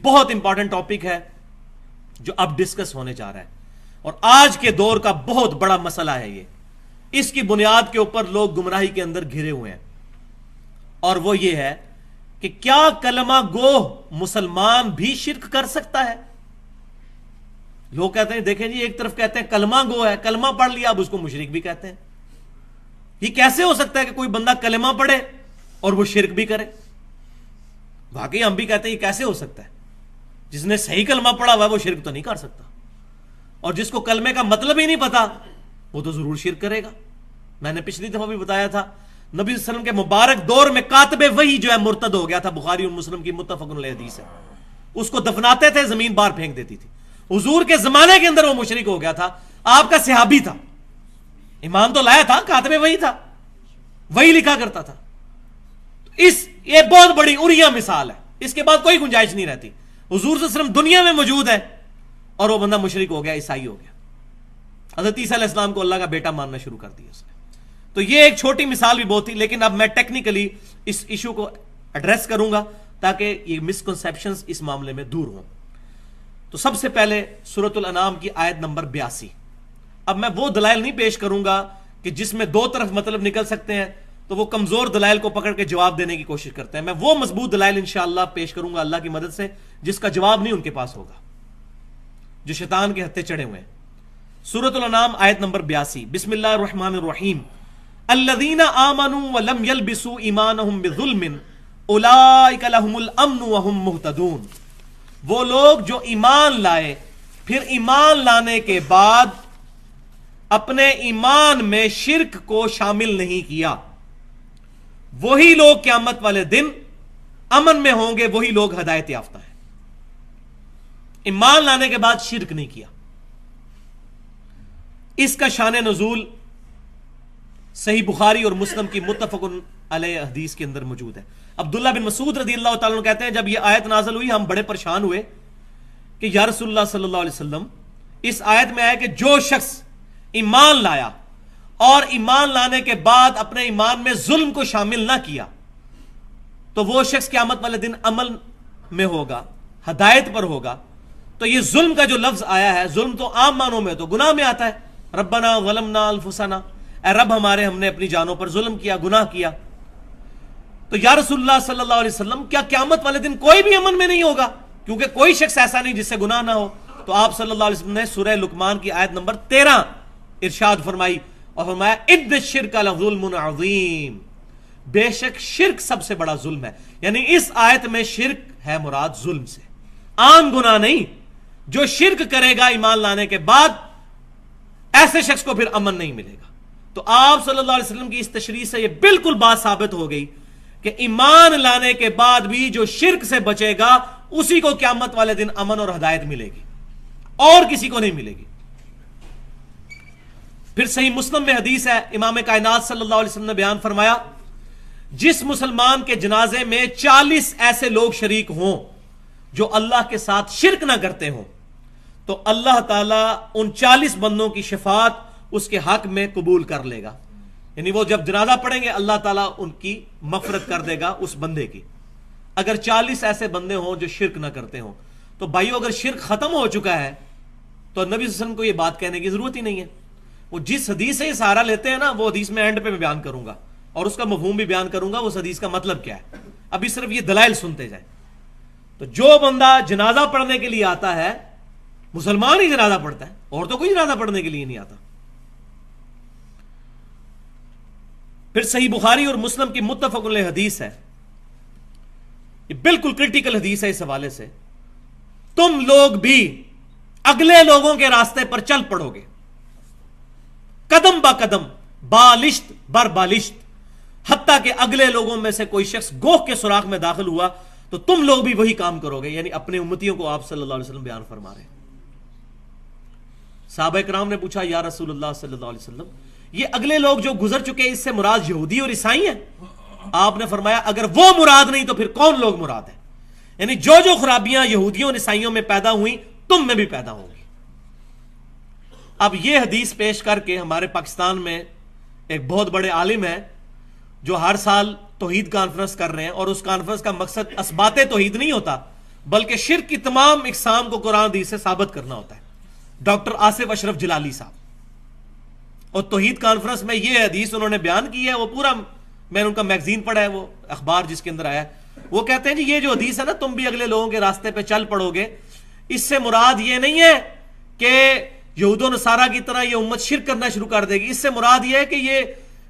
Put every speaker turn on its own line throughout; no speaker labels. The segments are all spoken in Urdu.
بہت امپورٹنٹ ٹاپک ہے جو اب ڈسکس ہونے جا رہا ہے، اور آج کے دور کا بہت بڑا مسئلہ ہے یہ. اس کی بنیاد کے اوپر لوگ گمراہی کے اندر گھرے ہوئے ہیں، اور وہ یہ ہے کہ کیا کلمہ گو مسلمان بھی شرک کر سکتا ہے؟ لوگ کہتے ہیں دیکھیں جی، ایک طرف کہتے ہیں کلمہ گو ہے، کلمہ پڑھ لیا، اب اس کو مشرک بھی کہتے ہیں. یہ کیسے ہو سکتا ہے کہ کوئی بندہ کلمہ پڑھے اور وہ شرک بھی کرے؟ واقعی ہم بھی کہتے ہیں یہ کیسے ہو سکتا ہے؟ جس نے صحیح کلمہ پڑھا ہوا ہے وہ شرک تو نہیں کر سکتا، اور جس کو کلمے کا مطلب ہی نہیں پتا وہ تو ضرور شرک کرے گا. میں نے پچھلی دفعہ بھی بتایا تھا، نبی صلی اللہ علیہ وسلم کے مبارک دور میں کاتب وحی جو ہے مرتد ہو گیا تھا، بخاری اور مسلم کی متفق علیہ حدیث ہے. اس کو دفناتے تھے، زمین باہر پھینک دیتی تھی. حضور کے زمانے کے اندر وہ مشرک ہو گیا تھا، آپ کا صحابی تھا، ایمان تو لایا تھا، کاتب وحی تھا، وہی لکھا کرتا تھا. یہ بہت بڑی اریہ مثال ہے، اس کے بعد کوئی گنجائش نہیں رہتی. حضور صلی اللہ علیہ وسلم دنیا میں موجود ہے اور وہ بندہ مشرک ہو گیا، عیسائی ہو گیا. حضرت عیسیٰ علیہ السلام کو اللہ کا بیٹا ماننا شروع کر دیا اس نے. تو یہ ایک چھوٹی مثال بھی بہت تھی، لیکن اب میں ٹیکنیکلی اس ایشو کو ایڈریس کروں گا تاکہ یہ مسکنسیپشنز اس معاملے میں دور ہوں. تو سب سے پہلے سورۃ الانعام کی آیت نمبر 82. اب میں وہ دلائل نہیں پیش کروں گا کہ جس میں دو طرف مطلب نکل سکتے ہیں، تو وہ کمزور دلائل کو پکڑ کے جواب دینے کی کوشش کرتے ہیں. میں وہ مضبوط دلائل انشاءاللہ پیش کروں گا اللہ کی مدد سے جس کا جواب نہیں ان کے پاس ہوگا، جو شیطان کے ہتھے چڑھے ہوئے ہیں. سورۃ الانعام آیت نمبر 82. بسم اللہ الرحمن الرحیم. الذین آمنوا ولم یلبسوا ایمانہم بظلم اولئک لہم الامن وہم مہتدون. وہ لوگ جو ایمان لائے پھر ایمان لانے کے بعد اپنے ایمان میں شرک کو شامل نہیں کیا، وہی لوگ قیامت والے دن امن میں ہوں گے، وہی لوگ ہدایت یافتہ ہیں. ایمان لانے کے بعد شرک نہیں کیا. اس کا شان نزول صحیح بخاری اور مسلم کی متفق علیہ حدیث کے اندر موجود ہے. عبداللہ بن مسعود رضی اللہ تعالیٰ عنہ کہتے ہیں جب یہ آیت نازل ہوئی ہم بڑے پریشان ہوئے کہ یا رسول اللہ صلی اللہ علیہ وسلم، اس آیت میں آیا کہ جو شخص ایمان لایا اور ایمان لانے کے بعد اپنے ایمان میں ظلم کو شامل نہ کیا تو وہ شخص قیامت والے دن عمل میں ہوگا، ہدایت پر ہوگا. تو یہ ظلم کا جو لفظ آیا ہے، ظلم تو عام معنوں میں تو گناہ میں آتا ہے. ربنا ظلمنا انفسنا، اے رب ہمارے ہم نے اپنی جانوں پر ظلم کیا، گناہ کیا. تو یا رسول اللہ صلی اللہ علیہ وسلم کیا قیامت والے دن کوئی بھی امن میں نہیں ہوگا؟ کیونکہ کوئی شخص ایسا نہیں جس سے گناہ نہ ہو. تو آپ صلی اللہ علیہ وسلم نے سورہ لقمان کی آیت نمبر 13 ارشاد فرمائی اور فرمایا ان الشرک لظلم عظیم، بے شک شرک سب سے بڑا ظلم ہے. یعنی اس آیت میں شرک ہے مراد ظلم سے، عام گناہ نہیں. جو شرک کرے گا ایمان لانے کے بعد ایسے شخص کو پھر امن نہیں ملے گا. تو آپ صلی اللہ علیہ وسلم کی اس تشریح سے یہ بالکل بات ثابت ہو گئی کہ ایمان لانے کے بعد بھی جو شرک سے بچے گا اسی کو قیامت والے دن امن اور ہدایت ملے گی، اور کسی کو نہیں ملے گی. پھر صحیح مسلم میں حدیث ہے، امام کائنات صلی اللہ علیہ وسلم نے بیان فرمایا جس مسلمان کے جنازے میں 40 ایسے لوگ شریک ہوں جو اللہ کے ساتھ شرک نہ کرتے ہوں تو اللہ تعالیٰ ان 40 بندوں کی شفاعت اس کے حق میں قبول کر لے گا. یعنی وہ جب جنازہ پڑھیں گے اللہ تعالیٰ ان کی مغفرت کر دے گا اس بندے کی، اگر 40 ایسے بندے ہوں جو شرک نہ کرتے ہوں. تو بھائیو اگر شرک ختم ہو چکا ہے تو نبی صلی اللہ علیہ وسلم کو یہ بات کہنے کی ضرورت ہی نہیں ہے. وہ جس حدیث سے یہ سہارا لیتے ہیں نا، وہ حدیث میں اینڈ پہ میں بیان کروں گا اور اس کا مفہوم بھی بیان کروں گا، اس حدیث کا مطلب کیا ہے. ابھی صرف یہ دلائل سنتے جائیں. تو جو بندہ جنازہ پڑھنے کے لیے آتا ہے، مسلمان ہی جنازہ پڑھتا ہے، اور تو کوئی جنازہ پڑھنے کے لیے نہیں آتا. پھر صحیح بخاری اور مسلم کی متفق علیہ حدیث ہے، یہ بالکل کرٹیکل حدیث ہے اس حوالے سے. تم لوگ بھی اگلے لوگوں کے راستے پر چل پڑو گے، قدم با قدم، بالشت بر بالشت، حتیٰ کہ اگلے لوگوں میں سے کوئی شخص گوہ کے سوراخ میں داخل ہوا تو تم لوگ بھی وہی کام کرو گے. یعنی اپنے امتیوں کو آپ صلی اللہ علیہ وسلم بیان فرما رہے ہیں. صحابہ کرام نے پوچھا یا رسول اللہ صلی اللہ علیہ وسلم، یہ اگلے لوگ جو گزر چکے اس سے مراد یہودی اور عیسائی ہیں؟ آپ نے فرمایا اگر وہ مراد نہیں تو پھر کون لوگ مراد ہیں؟ یعنی جو خرابیاں یہودیوں اور عیسائیوں میں پیدا ہوئیں تم میں بھی پیدا ہوں گی. اب یہ حدیث پیش کر کے ہمارے پاکستان میں ایک بہت بڑے عالم ہے جو ہر سال توحید کانفرنس کر رہے ہیں، اور اس کانفرنس کا مقصد اثبات توحید نہیں ہوتا بلکہ شرک کی تمام اقسام کو قرآن حدیث سے ثابت کرنا ہوتا ہے. ڈاکٹر آصف اشرف جلالی صاحب، اور توحید کانفرنس میں یہ حدیث انہوں نے بیان کی ہے، وہ پورا میں نے ان کا میگزین پڑھا ہے، وہ اخبار جس کے اندر آیا ہے. وہ کہتے ہیں جی یہ جو حدیث ہے نا، تم بھی اگلے لوگوں کے راستے پہ چل پڑو گے، اس سے مراد یہ نہیں ہے کہ یہود و نصارہ کی طرح یہ امت شرک کرنا شروع کر دے گی. اس سے مراد یہ ہے کہ یہ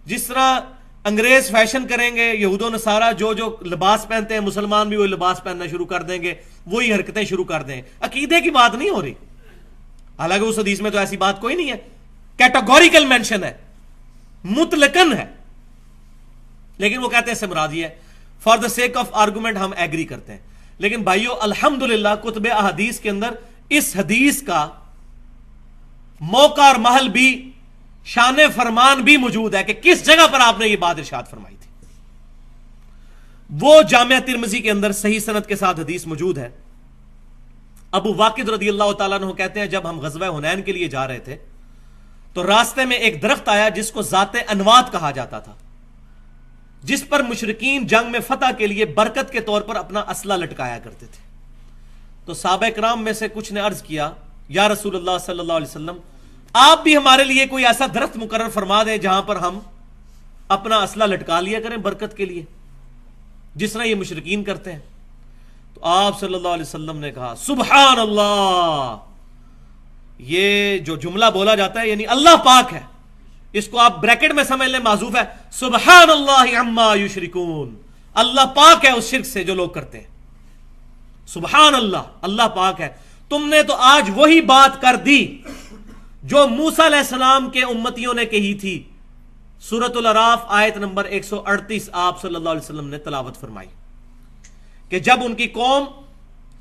جس طرح انگریز فیشن کریں گے، یہود و نصارہ جو لباس پہنتے ہیں، مسلمان بھی وہی لباس پہننا شروع کر دیں گے، وہی حرکتیں شروع کر دیں. عقیدے کی بات نہیں ہو رہی، حالانکہ اس حدیث میں تو ایسی بات کوئی نہیں ہے، کیٹاگوریکل مینشن ہے، مطلقاً ہے. لیکن وہ کہتے ہیں اس سے مراد یہ ہے. For the sake of argument ہم ایگری کرتے ہیں. لیکن بھائیو الحمدللہ کتب احادیث کے اندر اس حدیث کا موقع اور محل بھی، شان فرمان بھی موجود ہے کہ کس جگہ پر آپ نے یہ بات ارشاد فرمائی تھی. وہ جامعہ ترمذی کے اندر صحیح سند کے ساتھ حدیث موجود ہے. ابو واقد رضی اللہ تعالیٰ عنہ کہتے ہیں جب ہم غزوہ حنین کے لیے جا رہے تھے تو راستے میں ایک درخت آیا جس کو ذات انوات کہا جاتا تھا، جس پر مشرکین جنگ میں فتح کے لیے برکت کے طور پر اپنا اسلحہ لٹکایا کرتے تھے. تو صحابہ کرام میں سے کچھ نے عرض کیا یا رسول اللہ صلی اللہ علیہ وسلم، آپ بھی ہمارے لیے کوئی ایسا درخت مقرر فرما دیں جہاں پر ہم اپنا اسلحہ لٹکا لیا کریں برکت کے لیے، جس طرح یہ مشرکین کرتے ہیں. تو آپ صلی اللہ علیہ وسلم نے کہا سبحان اللہ. یہ جو جملہ بولا جاتا ہے یعنی اللہ پاک ہے، اس کو آپ بریکٹ میں سمجھ لیں، معذوف ہے سبحان اللہ عما یشرکون. اللہ پاک ہے اس شرک سے جو لوگ کرتے ہیں. سبحان اللہ، اللہ پاک ہے. تم نے تو آج وہی بات کر دی جو موسیٰ علیہ السلام کے امتیوں نے کہی تھی. سورۃ الاعراف آیت نمبر 138 آپ صلی اللہ علیہ وسلم نے تلاوت فرمائی کہ جب ان کی قوم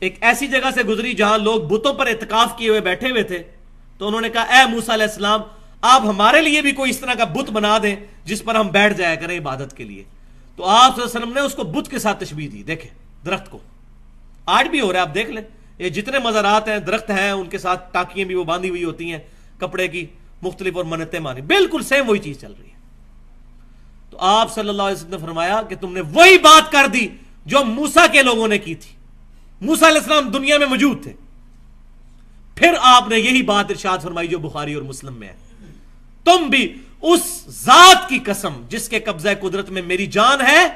ایک ایسی جگہ سے گزری جہاں لوگ بتوں پر اعتکاف کیے ہوئے بیٹھے ہوئے تھے تو انہوں نے کہا اے موسیٰ علیہ السلام، آپ ہمارے لیے بھی کوئی اس طرح کا بت بنا دیں جس پر ہم بیٹھ جایا کریں عبادت کے لیے. تو آپ صلی اللہ علیہ وسلم نے اس کو بت کے ساتھ تشبیہ دی. دیکھیں درخت کو آج بھی ہو رہا ہے، آپ دیکھ لیں یہ جتنے مزارات ہیں درخت ہیں ان کے ساتھ ٹاکیاں بھی وہ باندھی ہوئی ہوتی ہیں کپڑے کی مختلف اور منتیں مانی، بالکل سیم وہی چیز چل رہی ہے. تو آپ صلی اللہ علیہ وسلم نے فرمایا کہ تم نے وہی بات کر دی جو موسیٰ کے لوگوں نے کی تھی. موسیٰ علیہ السلام دنیا میں موجود تھے، پھر آپ نے یہی بات ارشاد فرمائی جو بخاری اور مسلم میں ہے، تم بھی اس ذات کی قسم جس کے قبضہ قدرت میں میری جان ہے،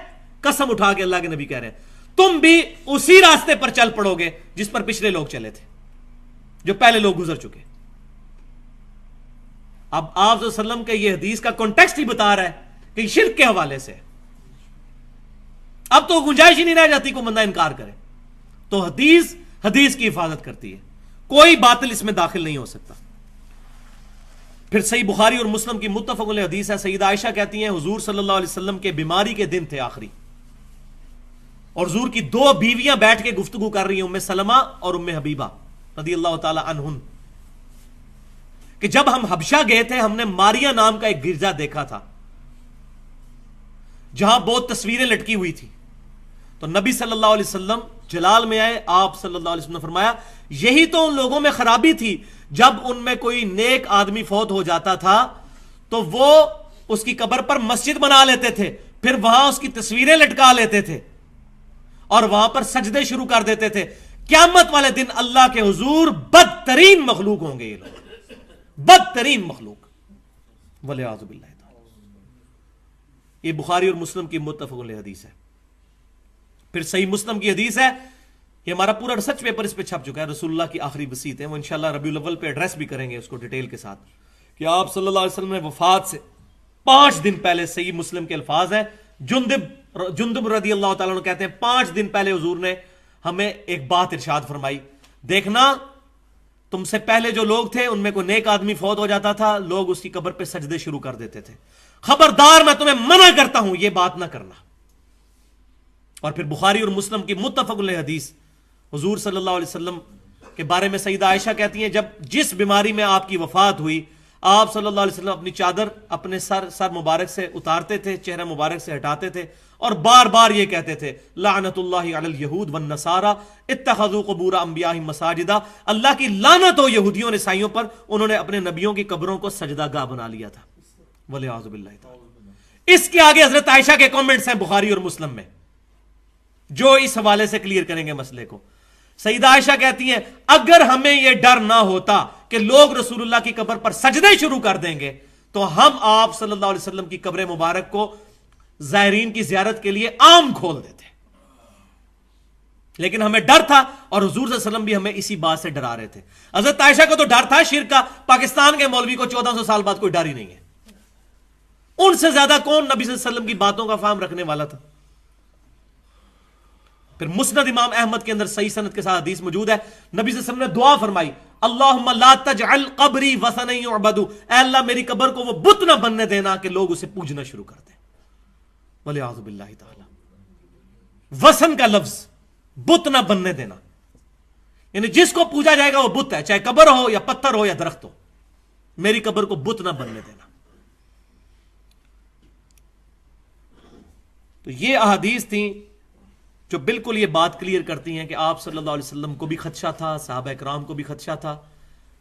قسم اٹھا کے اللہ کے نبی کہہ رہے ہیں، تم بھی اسی راستے پر چل پڑو گے جس پر پچھلے لوگ چلے تھے، جو پہلے لوگ گزر چکے. اب آپ صلی اللہ علیہ وسلم کے یہ حدیث کا کانٹیکسٹ ہی بتا رہا ہے کہ شرک کے حوالے سے اب تو گنجائش ہی نہیں رہ جاتی کو بندہ انکار کرے. تو حدیث کی حفاظت کرتی ہے، کوئی باطل اس میں داخل نہیں ہو سکتا. پھر صحیح بخاری اور مسلم کی متفق علیہ حدیث ہے، سیدہ عائشہ کہتی ہیں حضور صلی اللہ علیہ وسلم کے بیماری کے دن تھے آخری، اور حضور کی دو بیویاں بیٹھ کے گفتگو کر رہی ہیں، ام سلمہ اور ام حبیبہ رضی اللہ تعالی عنہن، کہ جب ہم حبشہ گئے تھے ہم نے ماریا نام کا ایک گرجا دیکھا تھا جہاں بہت تصویریں لٹکی ہوئی تھی. تو نبی صلی اللہ علیہ وسلم جلال میں آئے، آپ صلی اللہ علیہ وسلم نے فرمایا یہی تو ان لوگوں میں خرابی تھی، جب ان میں کوئی نیک آدمی فوت ہو جاتا تھا تو وہ اس کی قبر پر مسجد بنا لیتے تھے، پھر وہاں اس کی تصویریں لٹکا لیتے تھے اور وہاں پر سجدے شروع کر دیتے تھے. قیامت والے دن اللہ کے حضور بدترین مخلوق ہوں گے یہ لوگ، بدترین مخلوق، والعیاذ باللہ. یہ بخاری اور مسلم کی متفق علیہ حدیث ہے. پھر صحیح مسلم کی حدیث ہے، یہ ہمارا پورا ریسرچ پیپر اس پہ چھپ چکا ہے، رسول اللہ کی آخری وصیت ہے، وہ انشاءاللہ ربیع الاول پہ ایڈریس بھی کریں گے اس کو ڈیٹیل کے ساتھ، کہ آپ صلی اللہ علیہ وسلم نے وفات سے 5 دن پہلے، صحیح مسلم کے الفاظ ہیں، جندب رضی اللہ تعالیٰ عنہ کہتے ہیں 5 دن پہلے حضور نے ہمیں ایک بات ارشاد فرمائی، دیکھنا تم سے پہلے جو لوگ تھے ان میں کوئی نیک آدمی فوت ہو جاتا تھا، لوگ اس کی قبر پہ سجدے شروع کر دیتے تھے، خبردار میں تمہیں منع کرتا ہوں یہ بات نہ کرنا. اور پھر بخاری اور مسلم کی متفق علیہ حدیث، حضور صلی اللہ علیہ وسلم کے بارے میں سیدہ عائشہ کہتی ہیں جب جس بیماری میں آپ کی وفات ہوئی آپ صلی اللہ علیہ وسلم اپنی چادر اپنے سر مبارک سے اتارتے تھے، چہرہ مبارک سے ہٹاتے تھے اور بار بار یہ کہتے تھے لعنت اللہ علی الیہود والنصارى اتخذوا قبور انبیائہم مساجدا، اللہ کی لعنت ہو یہودیوں اور عیسائیوں پر، انہوں نے اپنے نبیوں کی قبروں کو سجدہ گاہ بنا لیا تھا، والعیاذ باللہ تعالی. اس کے آگے حضرت عائشہ کے کامنٹس ہیں بخاری اور مسلم میں جو اس حوالے سے کلیئر کریں گے مسئلے کو. سیدہ عائشہ کہتی ہیں اگر ہمیں یہ ڈر نہ ہوتا کہ لوگ رسول اللہ کی قبر پر سجدے شروع کر دیں گے تو ہم آپ صلی اللہ علیہ وسلم کی قبر مبارک کو زائرین کی زیارت کے لیے عام کھول دیتے، لیکن ہمیں ڈر تھا، اور حضور صلی اللہ علیہ وسلم بھی ہمیں اسی بات سے ڈرا رہے تھے۔ حضرت عائشہ کو تو ڈر تھا شرک کا، پاکستان کے مولوی کو 1400 سال بعد کوئی ڈر ہی نہیں ہے۔ ان سے زیادہ کون نبی صلی اللہ علیہ وسلم کی باتوں کا فہم رکھنے والا تھا؟ پھر مسند امام احمد کے اندر صحیح سند کے ساتھ حدیث موجود ہے، نبی صلی اللہ علیہ وسلم نے دعا فرمائی اللہم لا تجعل قبری وثنا یعبد، اے اللہ میری قبر کو وہ بت نہ بننے دینا کہ لوگ اسے پوجنا شروع کر دیں۔ والعیاذ باللہ تعالی، وثن کا لفظ بت نہ بننے دینا، یعنی جس کو پوجا جائے گا وہ بت ہے، چاہے قبر ہو یا پتھر ہو یا درخت ہو، میری قبر کو بت نہ بننے دینا۔ تو یہ احادیث تھیں جو بالکل یہ بات کلیئر کرتی ہیں کہ آپ صلی اللہ علیہ وسلم کو بھی خدشہ تھا، صحابہ کرام کو بھی خدشہ تھا۔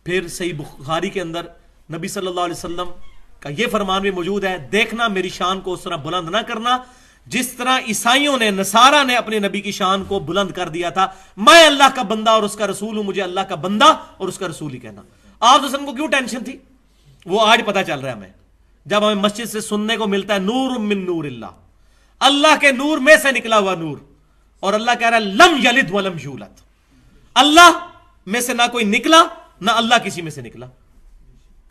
پھر صحیح بخاری کے اندر نبی صلی اللہ علیہ وسلم کا یہ فرمان بھی موجود ہے، دیکھنا میری شان کو اس طرح بلند نہ کرنا جس طرح عیسائیوں نے، نصارہ نے اپنے نبی کی شان کو بلند کر دیا تھا، میں اللہ کا بندہ اور اس کا رسول ہوں، مجھے اللہ کا بندہ اور اس کا رسول ہی کہنا۔ آپ وسلم کو کیوں ٹینشن تھی؟ وہ آج پتہ چل رہا ہے ہمیں، جب ہمیں مسجد سے سننے کو ملتا ہے نور من نور اللہ، اللہ کے نور میں سے نکلا ہوا نور، اور اللہ کہہ رہا ہے لم یلد ولم یولد، اللہ میں سے نہ کوئی نکلا نہ اللہ کسی میں سے نکلا۔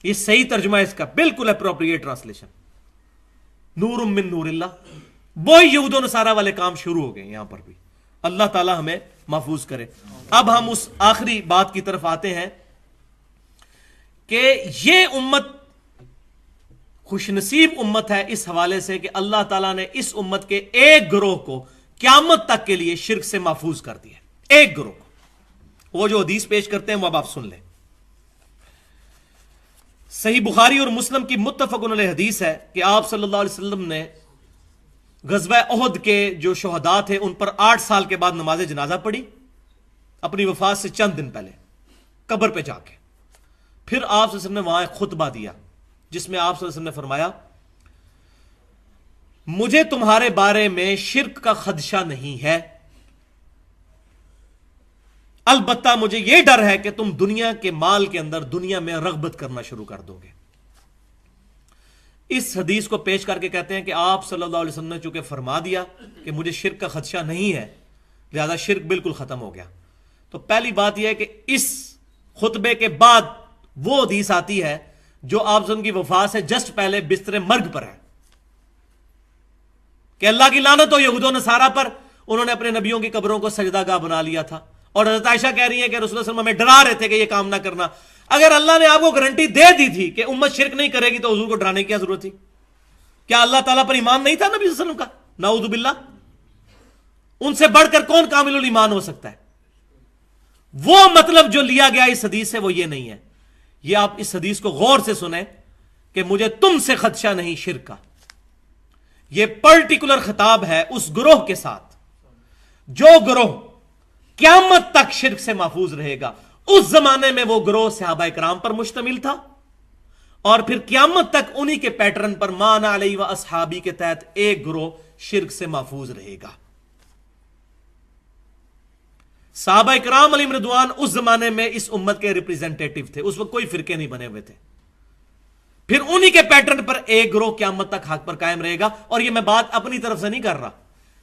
یہ صحیح ترجمہ ہے اس کا، بالکل اپروپریٹ ٹرانسلیشن، نور من نور اللہ۔ وہی یہود و نصارہ والے کام شروع ہو گئے یہاں پر بھی، اللہ تعالی ہمیں محفوظ کرے۔ اب ہم اس آخری بات کی طرف آتے ہیں کہ یہ امت خوش نصیب امت ہے اس حوالے سے کہ اللہ تعالیٰ نے اس امت کے ایک گروہ کو قیامت تک کے لیے شرک سے محفوظ کر دیا، ایک گروہ کو۔ وہ جو حدیث پیش کرتے ہیں وہ اب آپ سن لیں۔ صحیح بخاری اور مسلم کی متفق علیہ حدیث ہے کہ آپ صلی اللہ علیہ وسلم نے غزوہ احد کے جو شہداء تھے ان پر 8 سال کے بعد نماز جنازہ پڑھی، اپنی وفات سے چند دن پہلے قبر پہ جا کے۔ پھر آپ صلی اللہ علیہ وسلم نے وہاں ایک خطبہ دیا جس میں آپ صلی اللہ علیہ وسلم نے فرمایا مجھے تمہارے بارے میں شرک کا خدشہ نہیں ہے، البتہ مجھے یہ ڈر ہے کہ تم دنیا کے مال کے اندر دنیا میں رغبت کرنا شروع کر دو گے۔ اس حدیث کو پیش کر کے کہتے ہیں کہ آپ صلی اللہ علیہ وسلم نے چونکہ فرما دیا کہ مجھے شرک کا خدشہ نہیں ہے، لہذا شرک بالکل ختم ہو گیا۔ تو پہلی بات یہ ہے کہ اس خطبے کے بعد وہ حدیث آتی ہے جو آپ صلی اللہ علیہ وسلم کی وفات سے جسٹ پہلے بستر مرگ پر ہے کہ اللہ کی لعنت ہو یہود و نصارہ پر، انہوں نے اپنے نبیوں کی قبروں کو سجدہ گاہ بنا لیا تھا، اور حضرت عائشہ کہہ رہی ہیں کہ رسول اللہ صلی اللہ علیہ وسلم ہمیں ڈرا رہے تھے کہ یہ کام نہ کرنا۔ اگر اللہ نے آپ کو گارنٹی دے دی تھی کہ امت شرک نہیں کرے گی تو حضور کو ڈرانے کی کیا ضرورت تھی؟ کیا اللہ تعالیٰ پر ایمان نہیں تھا نبی صلی اللہ علیہ وسلم کا؟ نعوذ باللہ، ان سے بڑھ کر کون کامل الایمان ہو سکتا ہے؟ وہ مطلب جو لیا گیا اس حدیث سے وہ یہ نہیں ہے۔ یہ آپ اس حدیث کو غور سے سنیں کہ مجھے تم سے خدشہ نہیں شرک کا، یہ پرٹیکولر خطاب ہے اس گروہ کے ساتھ جو گروہ قیامت تک شرک سے محفوظ رہے گا۔ اس زمانے میں وہ گروہ صحابہ کرام پر مشتمل تھا، اور پھر قیامت تک انہی کے پیٹرن پر مان علی و اصحابی کے تحت ایک گروہ شرک سے محفوظ رہے گا۔ صحابہ کرام علیہم رضوان اس زمانے میں اس امت کے ریپریزنٹیٹو تھے، اس وقت کوئی فرقے نہیں بنے ہوئے تھے۔ پھر انہی کے پیٹرن پر ایک گروہ قیامت تک حق پر قائم رہے گا، اور یہ میں بات اپنی طرف سے نہیں کر رہا،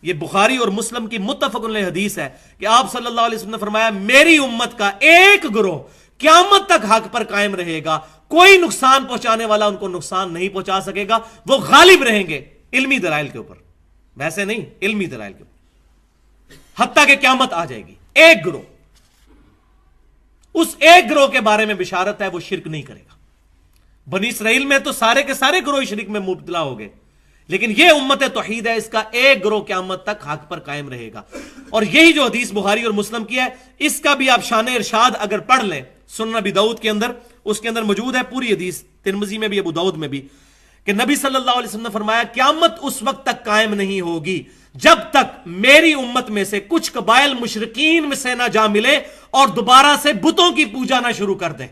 یہ بخاری اور مسلم کی متفق علیہ حدیث ہے کہ آپ صلی اللہ علیہ وسلم نے فرمایا میری امت کا ایک گروہ قیامت تک حق پر قائم رہے گا، کوئی نقصان پہنچانے والا ان کو نقصان نہیں پہنچا سکے گا، وہ غالب رہیں گے علمی دلائل کے اوپر، ویسے نہیں، علمی دلائل کے اوپر، حتیٰ کہ قیامت آ جائے گی۔ ایک گروہ، اس ایک گروہ کے بارے میں بشارت ہے وہ شرک نہیں کرے گا۔ بنی اسرائیل میں تو سارے کے سارے گروہ شرک میں مبتلا ہو گئے، لیکن یہ امت توحید ہے، اس کا ایک گروہ قیامت تک حق پر قائم رہے گا۔ اور یہی جو حدیث بخاری اور مسلم کی ہے، اس کا بھی آپ شان ارشاد اگر پڑھ لیں سنن ابی داؤد کے اندر، اس کے اندر موجود ہے پوری حدیث، ترمذی میں بھی ابو داؤد میں بھی، کہ نبی صلی اللہ علیہ وسلم نے فرمایا قیامت اس وقت تک قائم نہیں ہوگی جب تک میری امت میں سے کچھ قبائل مشرکین میں سے نہ جا ملے اور دوبارہ سے بتوں کی پوجا نہ شروع کر دیں۔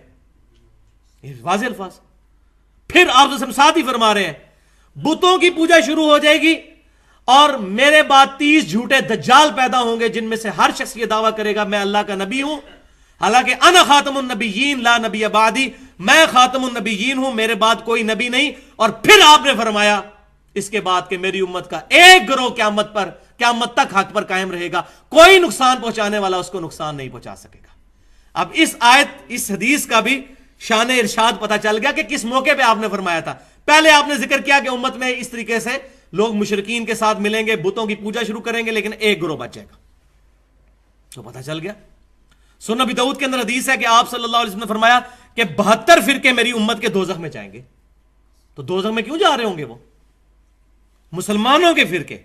یہ واضح الفاظ۔ پھر آپ ساتھ ہی فرما رہے ہیں بتوں کی پوجا شروع ہو جائے گی اور میرے بعد 30 جھوٹے دجال پیدا ہوں گے جن میں سے ہر شخص یہ دعویٰ کرے گا میں اللہ کا نبی ہوں، حالانکہ انا خاتم النبیین لا نبی بعدی، میں خاتم النبیین ہوں، میرے بعد کوئی نبی نہیں۔ اور پھر آپ نے فرمایا اس کے بعد کہ میری امت کا ایک گروہ قیامت تک حق پر قائم رہے گا، کوئی نقصان پہنچانے والا اس کو نقصان نہیں پہنچا سکے گا۔ اب اس آیت، اس حدیث کا بھی شان ارشاد پتہ چل گیا کہ کس موقع پہ آپ نے فرمایا تھا۔ پہلے آپ نے ذکر کیا کہ امت میں اس طریقے سے لوگ مشرکین کے ساتھ ملیں گے، بتوں کی پوجا شروع کریں گے، لیکن ایک گروہ بچ جائے گا، تو پتہ چل گیا۔ سنن ابی داؤد کے اندر حدیث ہے کہ آپ صلی اللہ علیہ وسلم نے فرمایا کہ 72 فرقے میری امت کے دوزخ میں جائیں گے۔ تو دوزخ میں کیوں جا رہے ہوں گے وہ؟ مسلمانوں کے فرقے،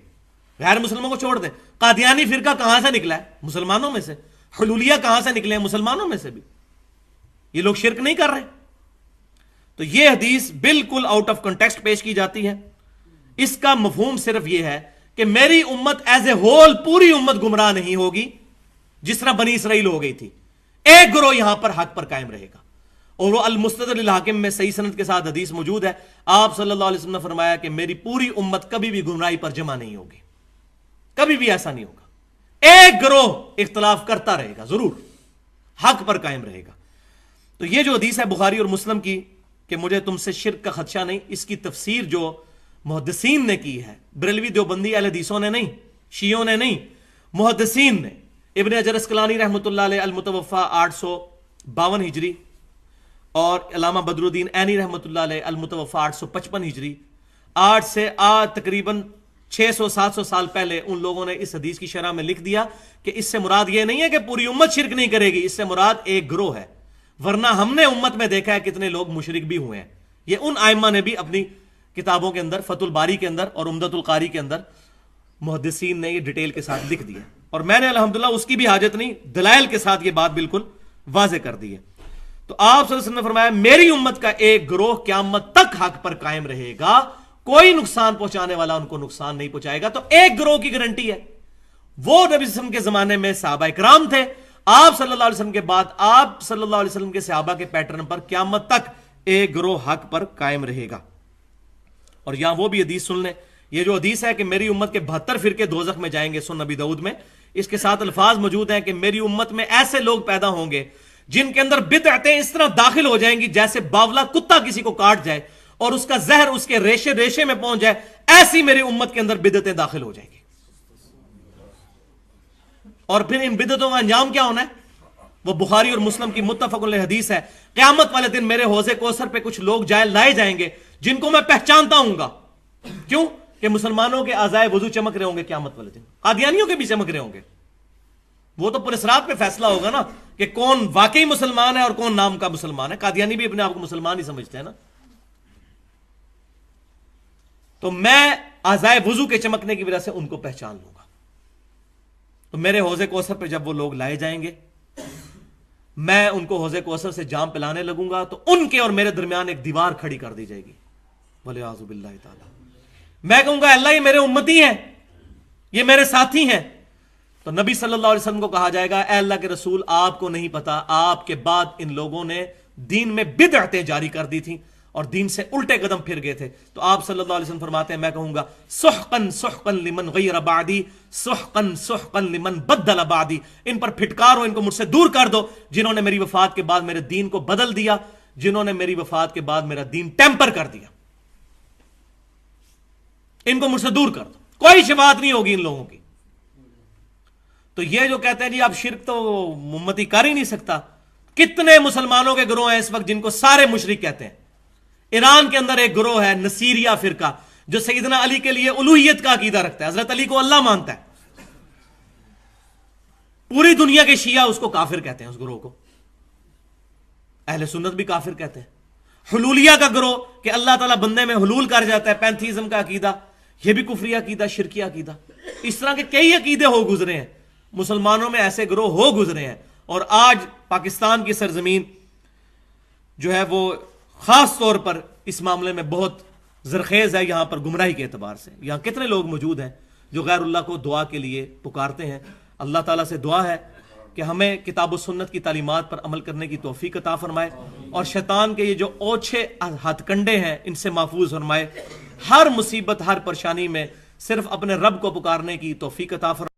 غیر مسلموں کو چھوڑ دیں۔ قادیانی فرقہ کہاں سے نکلا ہے؟ مسلمانوں میں سے۔ حلولیہ کہاں سے نکلے ہیں؟ مسلمانوں میں سے بھی۔ یہ لوگ شرک نہیں کر رہے؟ تو یہ حدیث بالکل آؤٹ آف کنٹیکسٹ پیش کی جاتی ہے۔ اس کا مفہوم صرف یہ ہے کہ میری امت ایز اے ہول، پوری امت گمراہ نہیں ہوگی جس طرح بنی اسرائیل ہو گئی تھی، ایک گروہ یہاں پر حق پر قائم رہے گا۔ اور وہ المستدرک للحاکم میں صحیح سند کے ساتھ حدیث موجود ہے، آپ صلی اللہ علیہ وسلم نے فرمایا کہ میری پوری امت کبھی بھی گمراہی پر جمع نہیں ہوگی، کبھی بھی ایسا نہیں ہوگا، ایک گروہ اختلاف کرتا رہے گا، ضرور حق پر قائم رہے گا۔ تو یہ جو حدیث ہے بخاری اور مسلم کی کہ مجھے تم سے شرک کا خدشہ نہیں، اس کی تفسیر جو محدثین نے کی ہے، بریلوی دیوبندی اہل حدیثوں نے نہیں، شیعوں نے نہیں، محدثین نے، ابن حجر اسقلانی رحمۃ اللہ علیہ المتوفی 852 ہجری، اور علامہ بدر الدین عینی رحمۃ اللہ علیہ المتوفی 855 ہجری، آج سے تقریباً 600-700 سال پہلے ان لوگوں نے اس حدیث کی شرح میں لکھ دیا کہ اس سے مراد یہ نہیں ہے کہ پوری امت شرک نہیں کرے گی، اس سے مراد ایک گروہ ہے، ورنہ ہم نے امت میں دیکھا ہے کتنے لوگ مشرک بھی ہوئے ہیں۔ یہ ان ائمہ نے بھی اپنی کتابوں کے اندر، فتح الباری کے اندر اور عمدۃ القاری کے اندر، محدثین نے یہ ڈیٹیل کے ساتھ لکھ دیا، اور میں نے الحمدللہ اس کی بھی حاجت نہیں، دلائل کے ساتھ یہ بات بالکل واضح کر دی ہے۔ تو آپ صلی اللہ علیہ وسلم نے فرمایا میری امت کا ایک گروہ قیامت تک حق پر قائم رہے گا، کوئی نقصان پہنچانے والا ان کو نقصان نہیں پہنچائے گا۔ تو ایک گروہ کی گارنٹی ہے، وہ نبی صلی اللہ علیہ وسلم کے زمانے میں صحابہ کرام تھے، آپ صلی اللہ علیہ وسلم کے بعد آپ صلی اللہ علیہ وسلم کے صحابہ کے پیٹرن پر قیامت تک ایک گروہ حق پر قائم رہے گا۔ اور یہاں وہ بھی حدیث سن لیں، یہ جو حدیث ہے کہ میری امت کے 72 فرقے دوزخ میں جائیں گے، سنن ابی داؤد میں، اس کے ساتھ الفاظ موجود ہیں کہ میری امت میں ایسے لوگ پیدا ہوں گے جن کے اندر بدعتیں اس طرح داخل ہو جائیں گی جیسے باولا کتا کسی کو کاٹ جائے اور اس کا زہر اس کے ریشے ریشے میں پہنچ جائے، ایسی میری امت کے اندر بدعتیں داخل ہو جائیں گی۔ اور پھر ان بدعتوں کا انجام کیا ہونا ہے؟ وہ بخاری اور مسلم کی متفق علیہ حدیث ہے، قیامت والے دن میرے حوض کوثر پہ کچھ لوگ لائے جائیں گے جن کو میں پہچانتا ہوں گا۔ کیوں؟ کہ مسلمانوں کے اعضائے وضو چمک رہے ہوں گے قیامت والے دن، قادیانیوں کے بھی چمک رہے ہوں گے۔ وہ تو پرسرات پہ فیصلہ ہوگا نا کہ کون واقعی مسلمان ہے اور کون نام کا مسلمان ہے۔ قادیانی بھی اپنے آپ کو مسلمان ہی سمجھتے ہیں نا۔ تو میں اعضائے وضو کے چمکنے کی وجہ سے ان کو پہچان لوں گا۔ تو میرے حوض کوثر پہ جب وہ لوگ لائے جائیں گے، میں ان کو حوض کوثر سے جام پلانے لگوں گا، تو ان کے اور میرے درمیان ایک دیوار کھڑی کر دی جائے گی، وَلِعِیَاذُ بِاللَّهِ تعالی۔ میں کہوں گا اللہ یہ میرے امتی ہیں، یہ میرے ساتھی ہیں۔ تو نبی صلی اللہ علیہ وسلم کو کہا جائے گا اے اللہ کے رسول، آپ کو نہیں پتا آپ کے بعد ان لوگوں نے دین میں بدعتیں جاری کر دی تھیں اور دین سے الٹے قدم پھر گئے تھے۔ تو آپ صلی اللہ علیہ وسلم فرماتے ہیں میں کہوں گا سحقا سحقا لمن غیر بعدی، سحقا سحقا لمن بدل بعدی، ان پر پھٹکارو، ان کو مجھ سے دور کر دو جنہوں نے میری وفات کے بعد میرے دین کو بدل دیا، جنہوں نے میری وفات کے بعد میرا دین ٹیمپر کر دیا، ان کو مجھ سے دور کر دو، کوئی شفاعت نہیں ہوگی ان لوگوں کی۔ تو یہ جو کہتے ہیں جی اب شرک تو امتی کر ہی نہیں سکتا، کتنے مسلمانوں کے گروہ ہیں اس وقت جن کو سارے مشرک کہتے ہیں۔ ایران کے اندر ایک گروہ ہے نصیریہ فرقہ جو سیدنا علی کے لیے الوہیت کا عقیدہ رکھتا ہے، حضرت علی کو اللہ مانتا ہے۔ پوری دنیا کے شیعہ اس کو کافر کہتے ہیں، اس گروہ کو اہل سنت بھی کافر کہتے ہیں۔ حلولیہ کا گروہ کہ اللہ تعالیٰ بندے میں حلول کر جاتا ہے، پینتھیزم کا عقیدہ، یہ بھی کفری عقیدہ، شرکی عقیدہ۔ اس طرح کے کئی عقیدے ہو گزرے ہیں مسلمانوں میں، ایسے گروہ ہو گزرے ہیں، اور آج پاکستان کی سرزمین جو ہے وہ خاص طور پر اس معاملے میں بہت زرخیز ہے، یہاں پر گمراہی کے اعتبار سے۔ یہاں کتنے لوگ موجود ہیں جو غیر اللہ کو دعا کے لیے پکارتے ہیں۔ اللہ تعالیٰ سے دعا ہے کہ ہمیں کتاب و سنت کی تعلیمات پر عمل کرنے کی توفیق عطا فرمائے، اور شیطان کے یہ جو اوچھے ہتھ کنڈے ہیں ان سے محفوظ فرمائے، ہر مصیبت ہر پریشانی میں صرف اپنے رب کو پکارنے کی توفیق عطا فرمائے۔